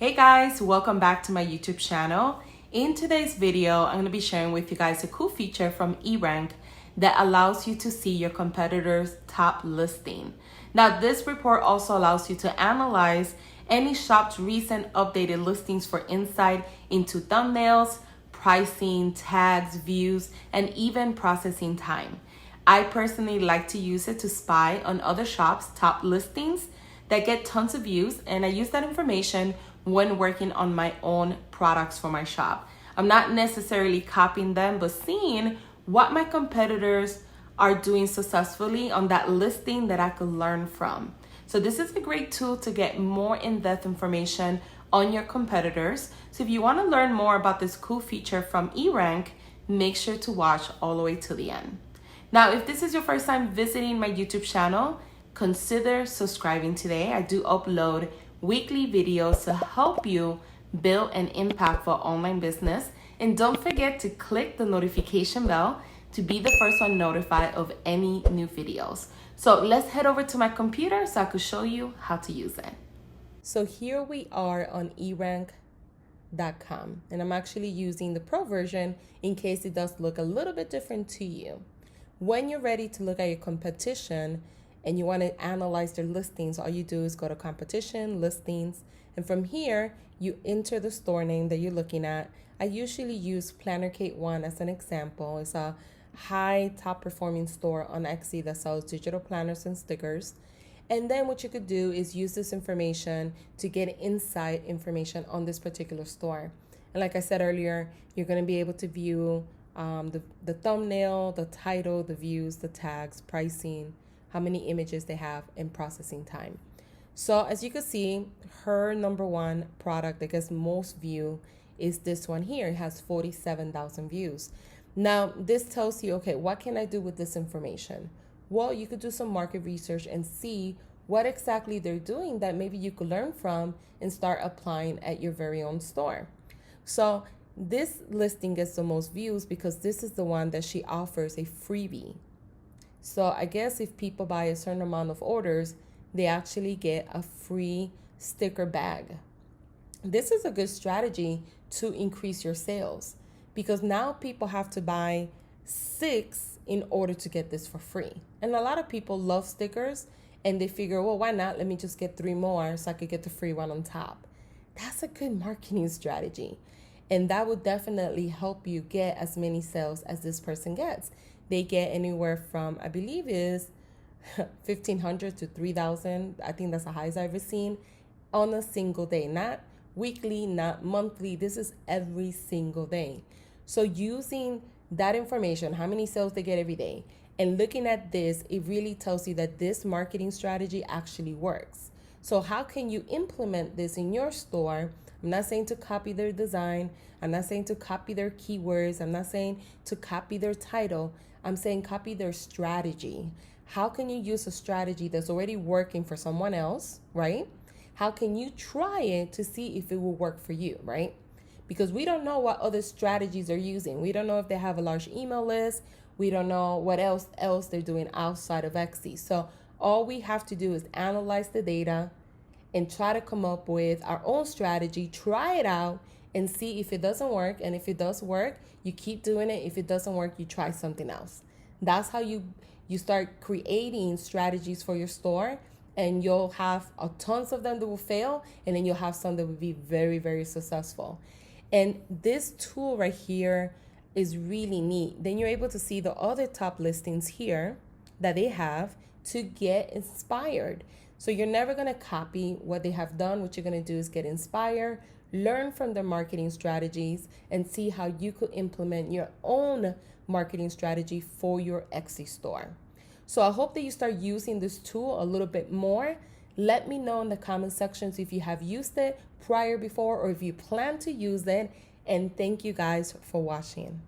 Hey guys, welcome back to my YouTube channel. In today's video, I'm going to be sharing with you guys a cool feature from Erank that allows you to see your competitors' top listing. Now, this report also allows you to analyze any shop's recent updated listings for insight into thumbnails, pricing, tags, views, and even processing time. I personally like to use it to spy on other shops' top listings that get tons of views, and I use that information when working on my own products for my shop. I'm not necessarily copying them, but seeing what my competitors are doing successfully on that listing that I could learn from. So this is a great tool to get more in-depth information on your competitors. So if you want to learn more about this cool feature from Erank, make sure to watch all the way to the end. Now, if this is your first time visiting my YouTube channel, consider subscribing today. I do upload weekly videos to help you build an impactful online business. And don't forget to click the notification bell to be the first one notified of any new videos. So let's head over to my computer so I could show you how to use it. So here we are on erank.com, and I'm actually using the pro version in case it does look a little bit different to you. When you're ready to look at your competition and you want to analyze their listings, all you do is go to competition, listings, and from here, you enter the store name that you're looking at. I usually use Planner Kate 1 as an example. It's a high top performing store on Etsy that sells digital planners and stickers. And then what you could do is use this information to get inside information on this particular store. And like I said earlier, you're going to be able to view the thumbnail, the title, the views, the tags, pricing, how many images they have, and processing time. So as you can see, her number one product that gets most view is this one here. It has 47,000 views. Now, this tells you, okay, what can I do with this information? Well, you could do some market research and see what exactly they're doing that maybe you could learn from and start applying at your very own store. So this listing gets the most views because this is the one that she offers a freebie. So I guess if people buy a certain amount of orders, they actually get a free sticker bag. This is a good strategy to increase your sales because now people have to buy 6 in order to get this for free. And a lot of people love stickers and they figure, well, why not? Let me just get 3 more so I could get the free one on top. That's a good marketing strategy. And that would definitely help you get as many sales as this person gets. They get anywhere from, I believe is 1,500 to 3,000. I think that's the highest I've ever seen on a single day, not weekly, not monthly. This is every single day. So using that information, how many sales they get every day, and looking at this, it really tells you that this marketing strategy actually works. So how can you implement this in your store? I'm not saying to copy their design. I'm not saying to copy their keywords. I'm not saying to copy their title. I'm saying copy their strategy. How can you use a strategy that's already working for someone else, right? How can you try it to see if it will work for you, right? Because we don't know what other strategies they're using. We don't know if they have a large email list. We don't know what else they're doing outside of Etsy. So all we have to do is analyze the data and try to come up with our own strategy, try it out, and see if it doesn't work. And if it does work, you keep doing it. If it doesn't work, you try something else. That's how you start creating strategies for your store, and you'll have tons of them that will fail, and then you'll have some that will be very, very successful. And this tool right here is really neat. Then you're able to see the other top listings here that they have to get inspired. So you're never going to copy what they have done. What you're going to do is get inspired, learn from their marketing strategies, and see how you could implement your own marketing strategy for your Etsy store. So I hope that you start using this tool a little bit more. Let me know in the comment sections if you have used it before or if you plan to use it. And thank you guys for watching.